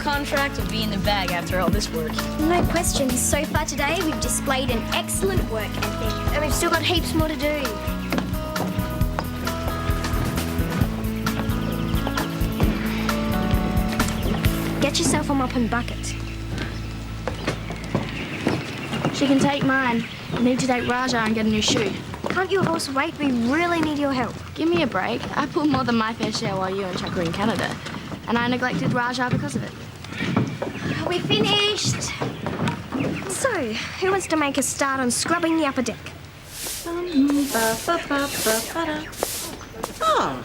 contract will be in the bag after all this work. No question. So far today, we've displayed an excellent work ethic. And we've still got heaps more to do. Get yourself a mop and bucket. She can take mine. I need to take Raja and get a new shoe. Can't your horse wait? We really need your help. Give me a break. I pulled more than my fair share while you and Chuck were in Canada. And I neglected Raja because of it. Are we finished? So, who wants to make a start on scrubbing the upper deck? Oh,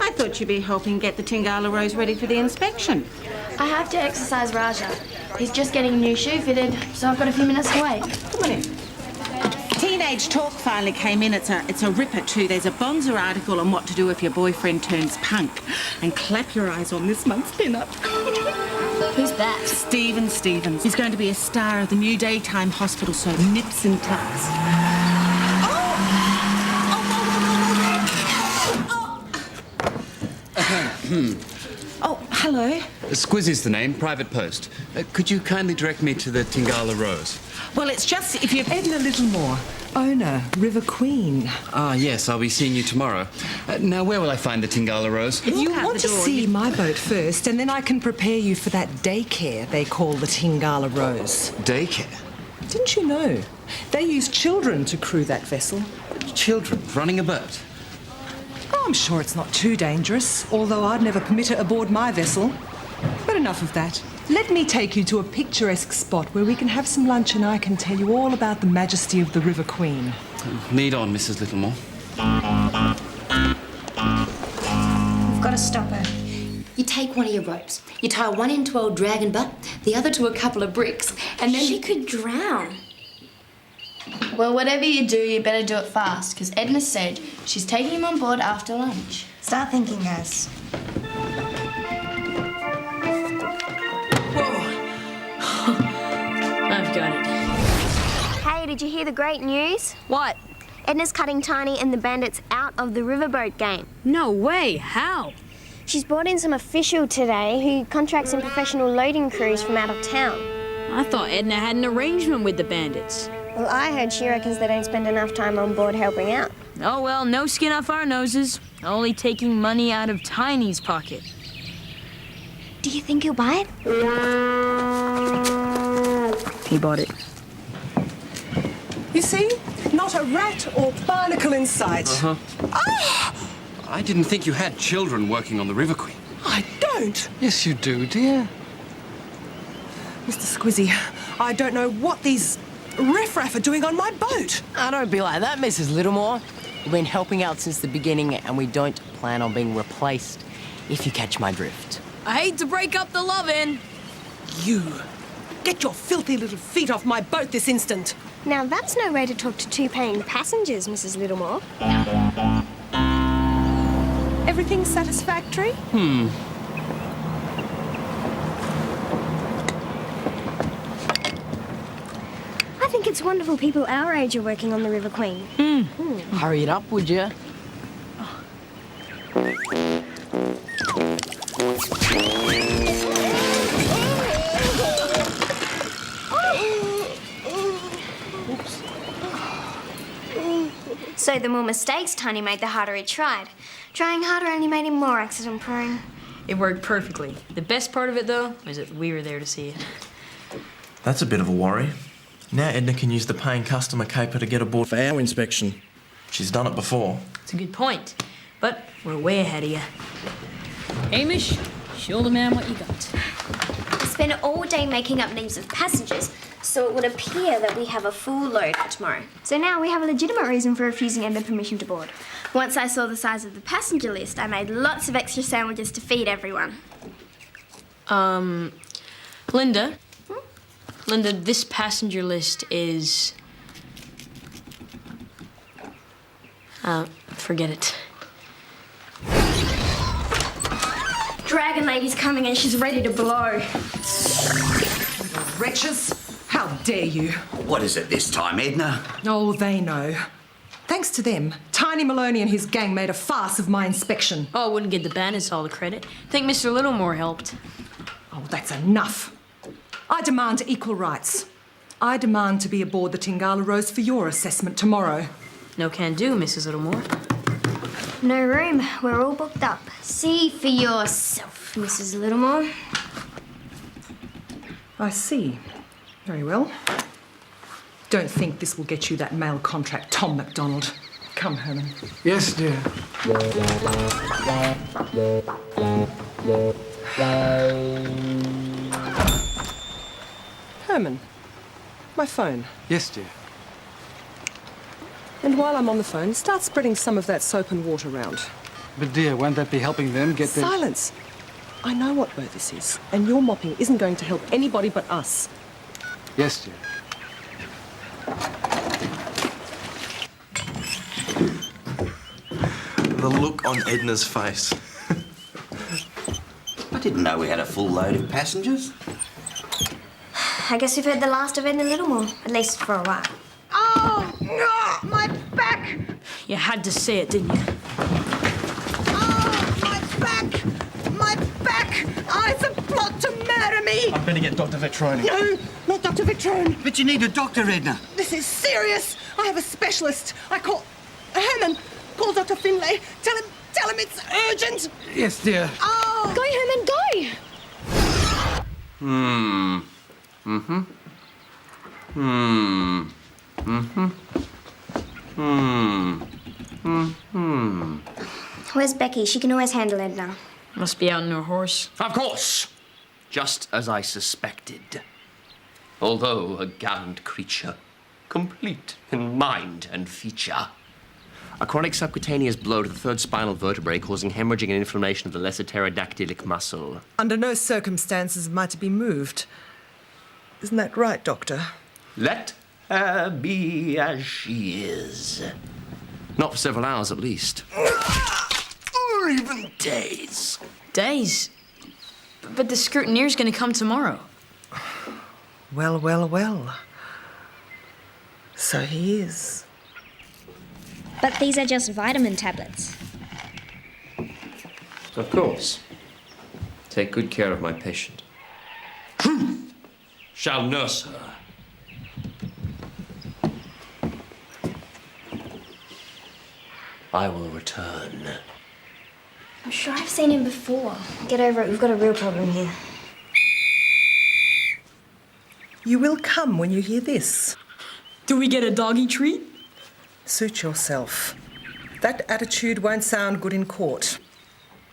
I thought you'd be helping get the Tingala Rose ready for the inspection. I have to exercise Raja. He's just getting a new shoe fitted, so I've got a few minutes to wait. Come on in. Teenage Talk finally came in. It's a ripper too. There's a Bonza article on what to do if your boyfriend turns punk. And clap your eyes on this month's pin-up. Who's that? Stephen Stevens. He's going to be a star of the new daytime hospital show, Nips and Tucks. Oh, hello. Squizzy's the name, private post. Could you kindly direct me to the Tingala Rose? Well, it's just if you've... Edna Littlemore, owner, River Queen. Ah, yes, I'll be seeing you tomorrow. Now, where will I find the Tingala Rose? You want to see my boat first, and then I can prepare you for that daycare they call the Tingala Rose. Daycare? Didn't you know? They use children to crew that vessel. Children running a boat? Oh, I'm sure it's not too dangerous, although I'd never permit it aboard my vessel. But enough of that. Let me take you to a picturesque spot where we can have some lunch and I can tell you all about the majesty of the River Queen. Lead on, Mrs. Littlemore. We've got to stop her. You take one of your ropes, you tie one end to old dragon butt, the other to a couple of bricks, and then She could drown. Well, whatever you do, you better do it fast, because Edna said she's taking him on board after lunch. Start thinking, guys. I've got it. Hey, did you hear the great news? What? Edna's cutting Tiny and the bandits out of the riverboat game. No way. How? She's brought in some official today who contracts in professional loading crews from out of town. I thought Edna had an arrangement with the bandits. Well, I heard she reckons they don't spend enough time on board helping out. Oh, well, no skin off our noses. Only taking money out of Tiny's pocket. Do you think he'll buy it? He bought it. You see? Not a rat or barnacle in sight. Uh-huh. Ah! I didn't think you had children working on the River Queen. I don't. Yes, you do, dear. Mr. Squizzy, I don't know what these riffraff are doing on my boat. Oh, don't be like that, Mrs. Littlemore. We've been helping out since the beginning and we don't plan on being replaced, if you catch my drift. I hate to break up the lovin'. You. Get your filthy little feet off my boat this instant. Now, that's no way to talk to two paying passengers, Mrs. Littlemore. Everything satisfactory? I think it's wonderful people our age are working on the River Queen. Hurry it up, would you? So the more mistakes Tiny made, the harder he tried. Trying harder only made him more accident-prone. It worked perfectly. The best part of it, though, was that we were there to see it. That's a bit of a worry. Now Edna can use the paying customer caper to get aboard for our inspection. She's done it before. It's a good point. But we're way ahead of you. Hamish, show the man what you got. We spent all day making up names of passengers, so it would appear that we have a full load for tomorrow. So now we have a legitimate reason for refusing Edna permission to board. Once I saw the size of the passenger list, I made lots of extra sandwiches to feed everyone. Linda? Linda, this passenger list is... forget it. Dragon Lady's coming and she's ready to blow. Wretches, how dare you? What is it this time, Edna? Oh, they know. Thanks to them, Tiny Maloney and his gang made a farce of my inspection. Oh, I wouldn't give the bandits all the credit. I think Mr. Littlemore helped. Oh, that's enough. I demand equal rights. I demand to be aboard the Tingala Rose for your assessment tomorrow. No can do, Mrs. Littlemore. No room. We're all booked up. See for yourself, Mrs. Littlemore. I see. Very well. Don't think this will get you that mail contract, Tom MacDonald. Come, Herman. Yes, dear. Herman, my phone. Yes, dear. And while I'm on the phone, start spreading some of that soap and water round. But, dear, won't that be helping them get their... Silence! I know what bow this is, and your mopping isn't going to help anybody but us. Yes, dear. The look on Edna's face. I didn't know we had a full load of passengers. I guess we've heard the last of Edna Littlemore, at least for a while. Oh, my back! You had to say it, didn't you? Oh, my back! My back! Oh, it's a plot to murder me! I better get Dr. Vetroni. No, not Dr. Vetrone. But you need a doctor, Edna. This is serious. I have a specialist. I call... Herman, call Dr. Finlay. Tell him it's urgent. Yes, dear. Oh! Go, Herman, go! Where's Becky? She can always handle Edna. Must be out on her horse. Of course! Just as I suspected. Although a gallant creature, complete in mind and feature. A chronic subcutaneous blow to the third spinal vertebrae causing hemorrhaging and inflammation of the lesser pterodactylic muscle. Under no circumstances might it be moved. Isn't that right, Doctor? Let her be as she is. Not for several hours at least. Or even days. Days? But the scrutineer's gonna come tomorrow. Well, well, well. So he is. But these are just vitamin tablets. Of course. Take good care of my patient. Truth shall nurse her. I will return. I'm sure I've seen him before. Get over it. We've got a real problem here. You will come when you hear this. Do we get a doggy treat? Suit yourself. That attitude won't sound good in court.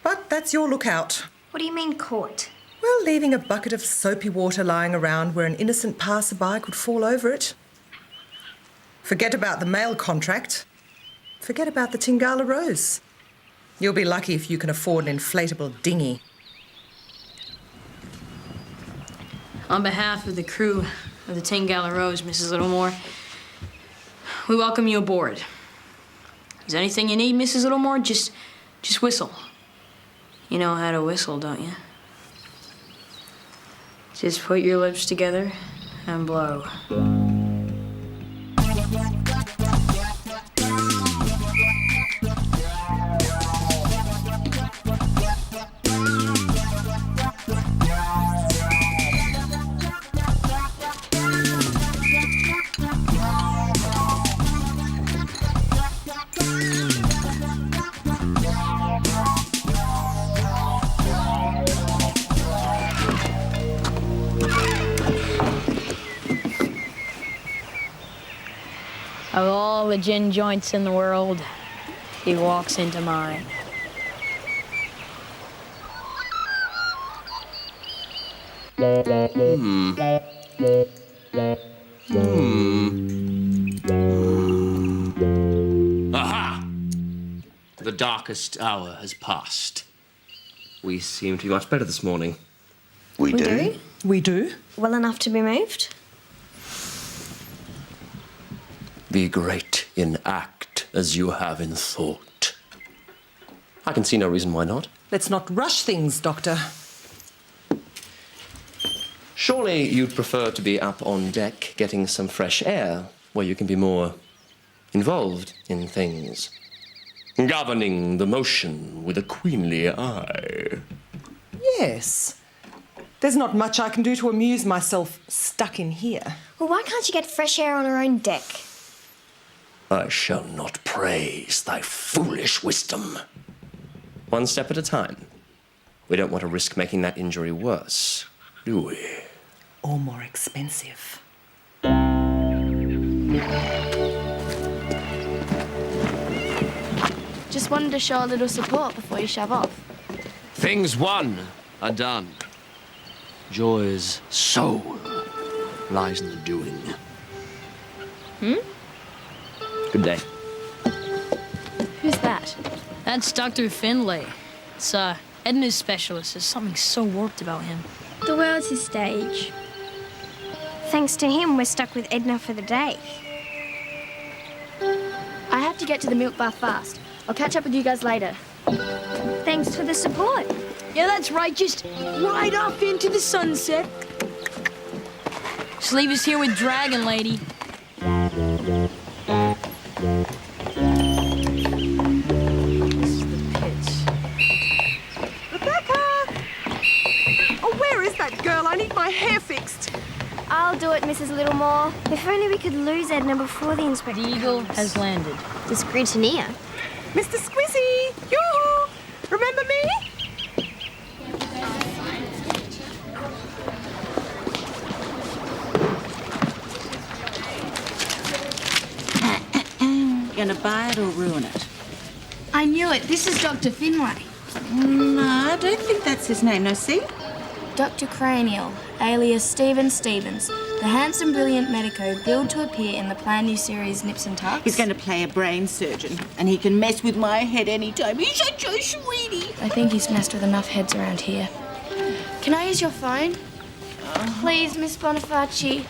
But that's your lookout. What do you mean, court? Well, leaving a bucket of soapy water lying around where an innocent passerby could fall over it. Forget about the mail contract. Forget about the Tingala Rose. You'll be lucky if you can afford an inflatable dinghy. On behalf of the crew of the Tingala Rose, Mrs. Littlemore, we welcome you aboard. Is there anything you need, Mrs. Littlemore? Just whistle. You know how to whistle, don't you? Just put your lips together and blow. Of all the gin joints in the world, he walks into mine. Aha! The darkest hour has passed. We seem to be much better this morning. We do? We do? Well enough to be moved? Be great in act as you have in thought. I can see no reason why not. Let's not rush things, Doctor. Surely you'd prefer to be up on deck getting some fresh air where you can be more involved in things. Governing the motion with a queenly eye. Yes. There's not much I can do to amuse myself stuck in here. Well, why can't you get fresh air on our own deck? I shall not praise thy foolish wisdom. One step at a time. We don't want to risk making that injury worse, do we? Or more expensive. Just wanted to show a little support before you shove off. Things won are done. Joy's soul lies in the doing. Good day. Who's that? That's Dr. Finlay. It's Edna's specialist. There's something so warped about him. The world's his stage. Thanks to him, we're stuck with Edna for the day. I have to get to the milk bar fast. I'll catch up with you guys later. Thanks for the support. Yeah, that's right. Just ride off into the sunset. Just leave us here with Dragon Lady. Where is that girl? I need my hair fixed. I'll do it, Mrs. Littlemore. If only we could lose Edna before the inspector The eagle comes. has landed. The Scrutiny. Mr. Squizzy! Yoo-hoo! Remember me? Gonna buy it or ruin it? I knew it. This is Dr. Finlay. No, I don't think that's his name. No, see? Dr. Cranial, alias Stephen Stevens, the handsome, brilliant medico billed to appear in the planned new series Nips and Tucks. He's going to play a brain surgeon, and he can mess with my head anytime. He's such a sweetie. I think he's messed with enough heads around here. Can I use your phone? Please, Miss Bonifaci.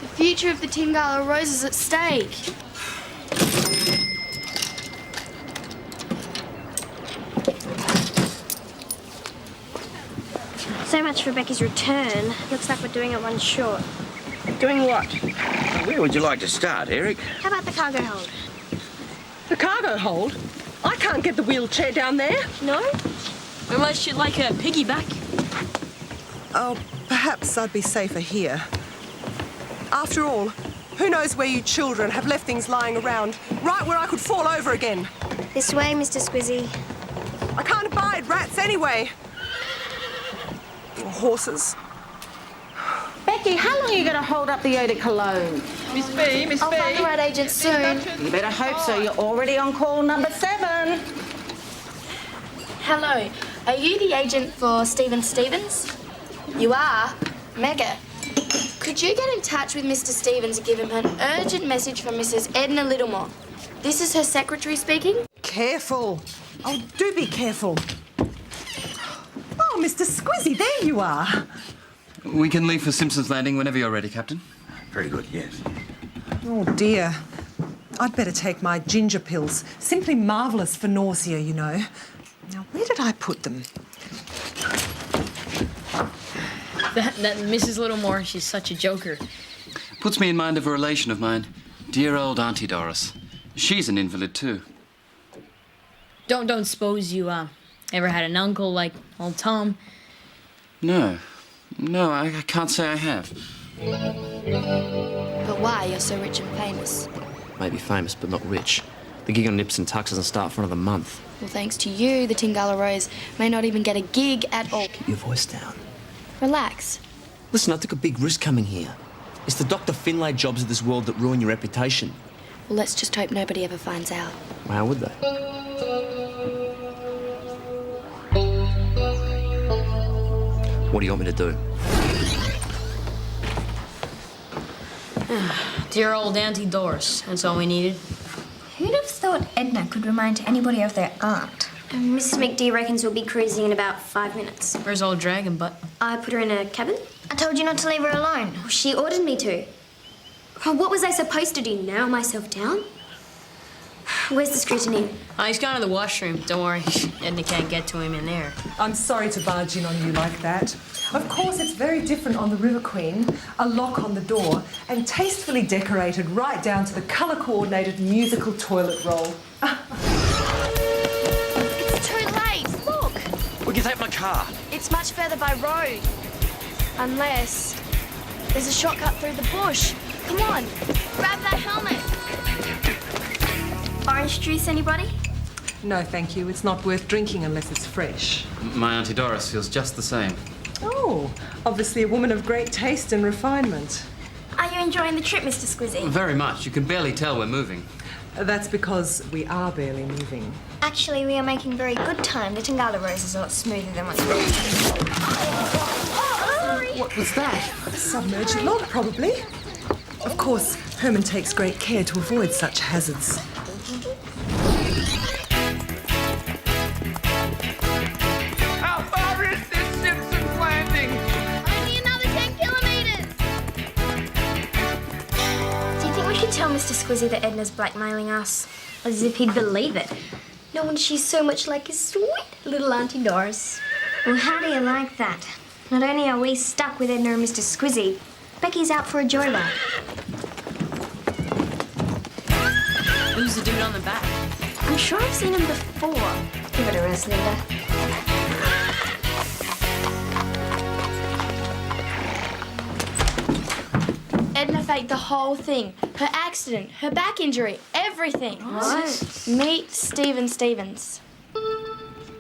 The future of the Tingala Rose is at stake. So much for Becky's return. Looks like we're doing it one short. Doing what? Where would you like to start, Eric? How about the cargo hold? The cargo hold? I can't get the wheelchair down there. No? Unless you'd like a piggyback. Oh, perhaps I'd be safer here. After all, who knows where you children have left things lying around, right where I could fall over again. This way, Mr. Squizzy. I can't abide rats anyway. Or horses. Becky, how long are you going to hold up the eau de cologne? I'll find the right agent soon. You better hope so. You're already on call number 7. Hello. Are you the agent for Stephen Stevens? You are? Mega. Could you get in touch with Mr. Stevens and give him an urgent message from Mrs. Edna Littlemore? This is her secretary speaking. Careful. Oh, do be careful. Oh, Mr. Squizzy, there you are. We can leave for Simpson's Landing whenever you're ready, Captain. Very good, yes. Oh, dear. I'd better take my ginger pills. Simply marvellous for nausea, you know. Now, where did I put them? That Mrs. Littlemore, she's such a joker. Puts me in mind of a relation of mine, dear old Auntie Doris. She's an invalid too. Don't suppose you ever had an uncle like old Tom? No, I can't say I have. But why? You're so rich and famous. Maybe famous, but not rich. The gig on Nips and Tucks doesn't start for another month. Well, thanks to you, the Tingala Rose may not even get a gig at all. Keep your voice down. Relax. Listen, I took a big risk coming here. It's the Dr. Finlay jobs of this world that ruin your reputation. Well, let's just hope nobody ever finds out. How would they? What do you want me to do? Dear old Auntie Doris, that's all we needed. Who'd have thought Edna could remind anybody of their aunt? Mrs. McD reckons we'll be cruising in about 5 minutes. Where's old Dragon Butt? I put her in a cabin. I told you not to leave her alone. She ordered me to. What was I supposed to do, narrow myself down? Where's the Scrutiny? He's gone to the washroom. Don't worry, Edna can't get to him in there. I'm sorry to barge in on you like that. Of course, it's very different on the River Queen. A lock on the door and tastefully decorated right down to the colour-coordinated musical toilet roll. It's too late. Look. We can take my car. It's much further by road. Unless there's a shortcut through the bush. Come on, grab that helmet. Orange juice, anybody? No, thank you. It's not worth drinking unless it's fresh. My Auntie Doris feels just the same. Oh, obviously a woman of great taste and refinement. Are you enjoying the trip, Mr. Squizzy? Very much. You can barely tell we're moving. That's because we are barely moving. Actually, we are making very good time. The Tangala Rose is a lot smoother than what's What was that? A submerged log, probably. Of course, Herman takes great care to avoid such hazards. How far is this Simpson's Landing? Only another 10 kilometres. Do you think we should tell Mr. Squizzy that Edna's blackmailing us? As if he'd believe it. No one she's so much like his sweet little Auntie Doris. Well, how do you like that? Not only are we stuck with Edna and Mr. Squizzy, Becky's out for a joyride. Who's the dude on the back? I'm sure I've seen him before. Give it a rest, Linda. Edna faked the whole thing. Her accident, her back injury, everything. What? Meet Stephen Stevens.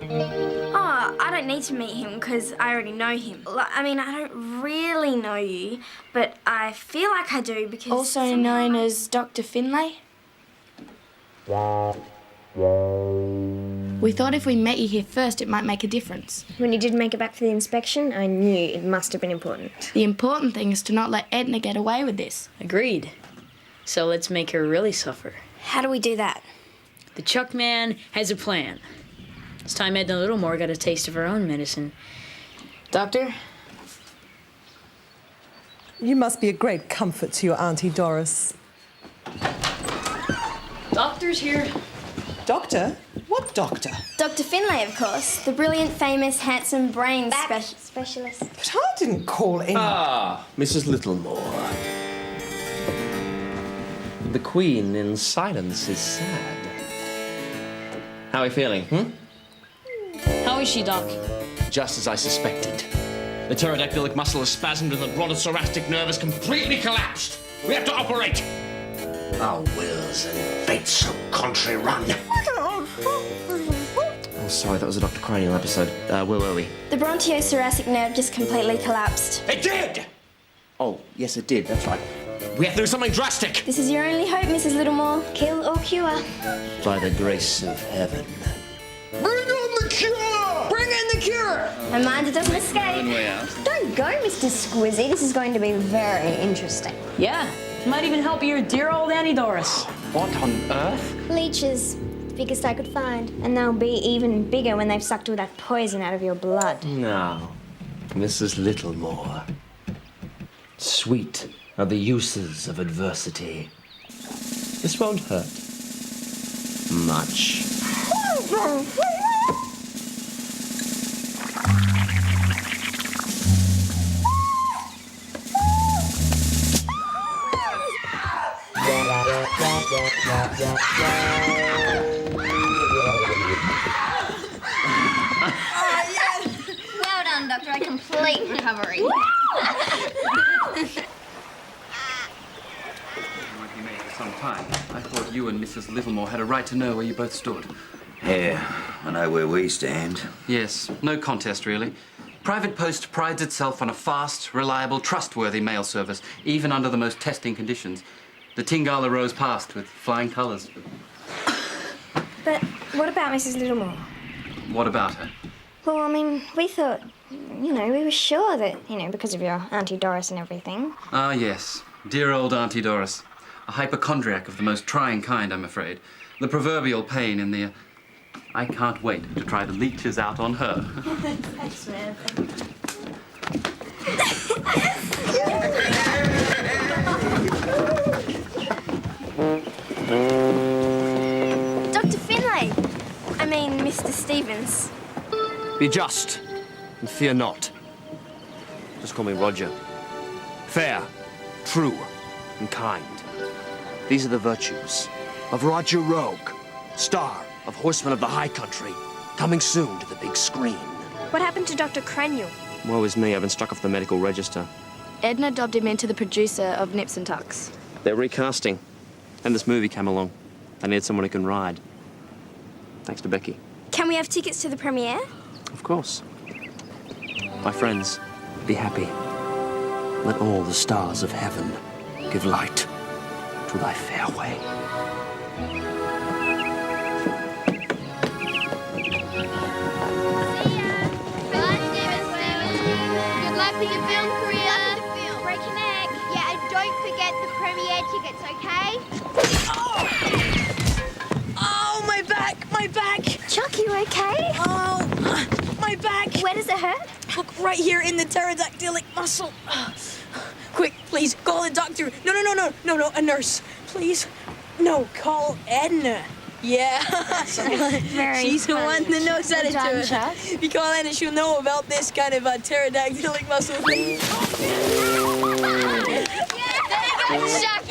Oh, I don't need to meet him because I already know him. I mean, I don't really know you, but I feel like I do because... Also known as Dr. Finlay. We thought if we met you here first, it might make a difference. When you did make it back for the inspection, I knew it must have been important. The important thing is to not let Edna get away with this. Agreed. So let's make her really suffer. How do we do that? The Chuck man has a plan. It's time Edna Littlemore got a taste of her own medicine. Doctor? You must be a great comfort to your Auntie Doris. Doctor's here. Doctor? What doctor? Dr. Finlay, of course. The brilliant, famous, handsome brain specialist. But I didn't call any... Ah, Mrs. Littlemore. The Queen in silence is sad. How are you feeling, How is she, Doc? Just as I suspected. The pterodactylic muscle has spasmed and the brontothoractic nerve has completely collapsed. We have to operate. Our wills and fates so country run. Oh, sorry, that was a Dr. Cranial episode. Where were we? The bronchiothoracic nerve just completely collapsed. It did! Oh, yes, it did, that's right. We have to do something drastic. This is your only hope, Mrs. Littlemore. Kill or cure. By the grace of heaven. Bring on the cure! Bring in the cure! And mind it doesn't escape. Don't go, Mr. Squizzy. This is going to be very interesting. Yeah, might even help your dear old Auntie Doris. What on earth? Leeches. Biggest I could find. And they'll be even bigger when they've sucked all that poison out of your blood. Now, Mrs. Littlemore. Sweet are the uses of adversity. This won't hurt. Much. Well done, Doctor. A complete recovery. Some time. I thought you and Mrs. Littlemore had a right to know where you both stood. Yeah, I know where we stand. Yes, no contest, really. Private Post prides itself on a fast, reliable, trustworthy mail service, even under the most testing conditions. The Tingala Rose passed with flying colours. But what about Mrs. Littlemore? What about her? Well, I mean, we thought, we were sure that, because of your Auntie Doris and everything. Ah, yes. Dear old Auntie Doris. A hypochondriac of the most trying kind, I'm afraid. The proverbial pain in the... I can't wait to try the leeches out on her. Thanks, man. Dr. Finlay! I mean, Mr. Stevens. Be just and fear not. Just call me Roger. Fair, true, and kind. These are the virtues of Roger Rogue, star of Horsemen of the High Country, coming soon to the big screen. What happened to Dr. Cranial? Woe is me, I've been struck off the medical register. Edna dobbed him into the producer of Nips and Tucks. They're recasting. And this movie came along. They need someone who can ride. Thanks to Becky. Can we have tickets to the premiere? Of course. My friends, be happy. Let all the stars of heaven give light to thy fair way. Good luck with your film career. Break your neck. Yeah, and don't forget the premiere tickets, okay? Oh, my back, my back. Chuck, you okay? Oh, my back. Where does it hurt? Look, right here in the pterodactylic muscle. Quick, please, call a doctor. No, a nurse. Please. No, call Edna. Yeah. She's the one that knows how to do it. If you call Edna, she'll know about this kind of pterodactylic muscle thing. Chuck,